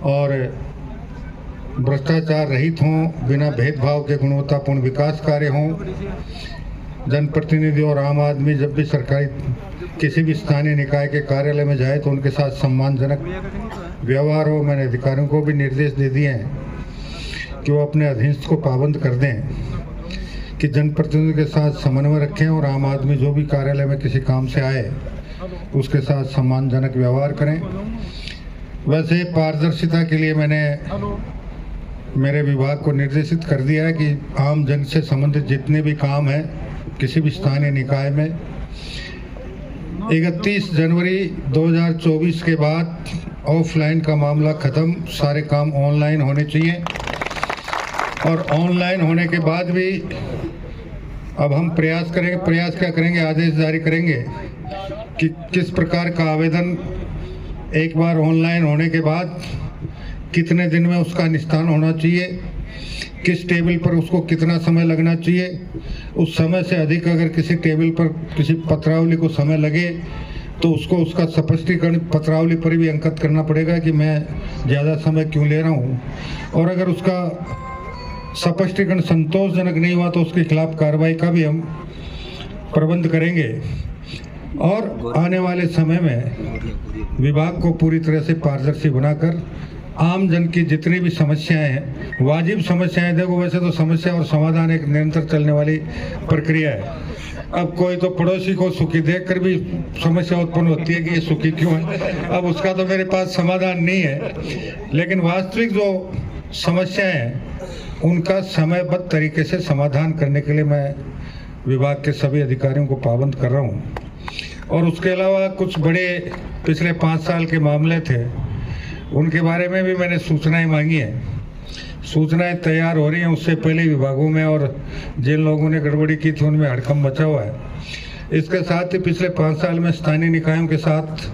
और भ्रष्टाचार रहित हों, बिना भेदभाव के गुणवत्तापूर्ण विकास कार्य हों। जनप्रतिनिधि और आम आदमी जब भी सरकारी किसी भी स्थानीय निकाय के कार्यालय में जाए तो उनके साथ सम्मानजनक व्यवहार हो। मैंने अधिकारियों को भी निर्देश दे दिए हैं कि वो अपने अधीनस्थ को पाबंद कर दें कि जनप्रतिनिधि के साथ समन्वय रखें और आम आदमी जो भी कार्यालय में किसी काम से आए उसके साथ सम्मानजनक व्यवहार करें। वैसे पारदर्शिता के लिए मैंने मेरे विभाग को निर्देशित कर दिया है कि आम जन से संबंधित जितने भी काम हैं किसी भी स्थानीय निकाय में 31 जनवरी 2024 के बाद ऑफलाइन का मामला खत्म, सारे काम ऑनलाइन होने चाहिए। और ऑनलाइन होने के बाद भी अब हम प्रयास क्या करेंगे, आदेश जारी करेंगे कि किस प्रकार का आवेदन एक बार ऑनलाइन होने के बाद कितने दिन में उसका निस्तारण होना चाहिए, किस टेबल पर उसको कितना समय लगना चाहिए। उस समय से अधिक अगर किसी टेबल पर किसी पत्रावली को समय लगे तो उसको उसका स्पष्टीकरण पत्रावली पर भी अंकित करना पड़ेगा कि मैं ज़्यादा समय क्यों ले रहा हूँ। और अगर उसका स्पष्टीकरण संतोषजनक नहीं हुआ तो उसके खिलाफ कार्रवाई का भी हम प्रबंध करेंगे। और आने वाले समय में विभाग को पूरी तरह से पारदर्शी बनाकर आम जन की जितनी भी समस्याएं हैं, वाजिब समस्याएं, देखो वैसे तो समस्या और समाधान एक निरंतर चलने वाली प्रक्रिया है। अब कोई तो पड़ोसी को सुखी देखकर भी समस्या उत्पन्न होती है कि ये सुखी क्यों है। अब उसका तो मेरे पास समाधान नहीं है, लेकिन वास्तविक जो समस्याएं हैं उनका समयबद्ध तरीके से समाधान करने के लिए मैं विभाग के सभी अधिकारियों को पाबंद कर रहा हूँ। और उसके अलावा कुछ बड़े पिछले 5 साल के मामले थे, उनके बारे में भी मैंने सूचनाएं मांगी हैं। सूचनाएं तैयार हो रही हैं, उससे पहले विभागों में और जिन लोगों ने गड़बड़ी की थी उनमें हड़कंप मचा हुआ है। इसके साथ ही पिछले 5 साल में स्थानीय निकायों के साथ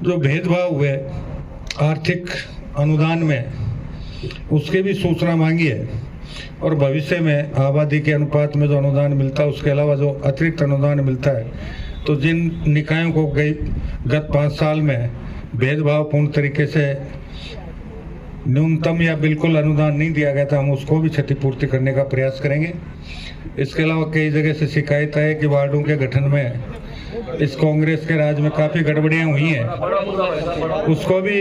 जो भेदभाव हुए आर्थिक अनुदान में, उसकी भी सूचना मांगी है। और भविष्य में आबादी के अनुपात में जो अनुदान मिलता है, उसके अलावा जो अतिरिक्त अनुदान मिलता है, तो जिन निकायों को गत 5 साल में भेदभावपूर्ण तरीके से न्यूनतम या बिल्कुल अनुदान नहीं दिया गया था, हम उसको भी क्षतिपूर्ति करने का प्रयास करेंगे। इसके अलावा कई जगह से शिकायत है कि वार्डों के गठन में इस कांग्रेस के राज में काफ़ी गड़बड़ियाँ हुई हैं, उसको भी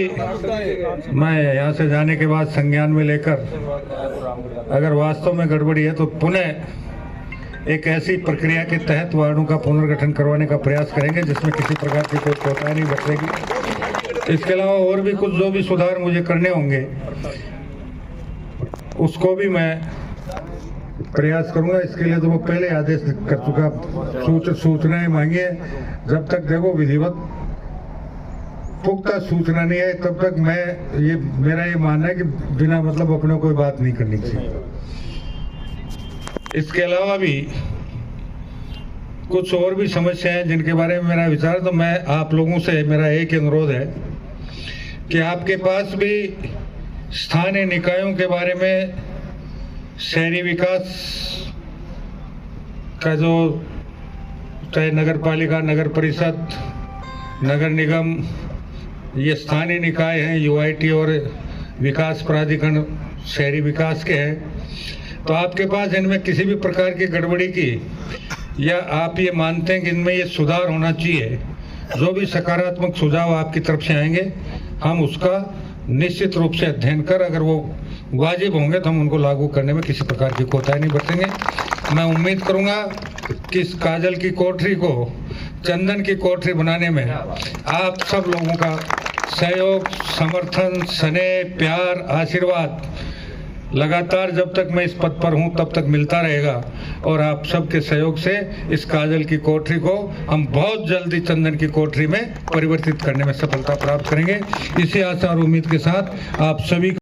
मैं यहाँ से जाने के बाद संज्ञान में लेकर अगर वास्तव में गड़बड़ी है तो पुनः एक ऐसी प्रक्रिया के तहत वार्डों का पुनर्गठन करवाने का प्रयास करेंगे जिसमें किसी प्रकार की कोई कोताही नहीं बरतेगी। इसके अलावा और भी कुछ जो भी सुधार मुझे करने होंगे उसको भी मैं प्रयास करूंगा। इसके लिए तो वो पहले आदेश कर चुका, सूचनाएं मांगी है। जब तक देखो विधिवत पुख्ता सूचना नहीं है तब तक मेरा ये मानना है कि बिना मतलब अपने कोई बात नहीं करनी चाहिए। इसके अलावा भी कुछ और भी समस्याएं जिनके बारे में मेरा विचार, तो मैं आप लोगों से मेरा एक अनुरोध है कि आपके पास भी स्थानीय निकायों के बारे में शहरी विकास का जो चाहे नगर पालिका, नगर परिषद, नगर निगम, ये स्थानीय निकाय हैं, यूआईटी और विकास प्राधिकरण शहरी विकास के हैं, तो आपके पास इनमें किसी भी प्रकार की गड़बड़ी की या आप ये मानते हैं कि इनमें ये सुधार होना चाहिए, जो भी सकारात्मक सुझाव आपकी तरफ से आएंगे हम उसका निश्चित रूप से अध्ययन कर अगर वो वाजिब होंगे तो हम उनको लागू करने में किसी प्रकार की कोताही नहीं बरतेंगे। मैं उम्मीद करूंगा कि इस काजल की कोठरी को चंदन की कोठरी बनाने में आप सब लोगों का सहयोग, समर्थन, स्नेह, प्यार, आशीर्वाद लगातार जब तक मैं इस पद पर हूं तब तक मिलता रहेगा। और आप सबके सहयोग से इस काजल की कोठरी को हम बहुत जल्दी चंदन की कोठरी में परिवर्तित करने में सफलता प्राप्त करेंगे। इसी आशा और उम्मीद के साथ आप सभी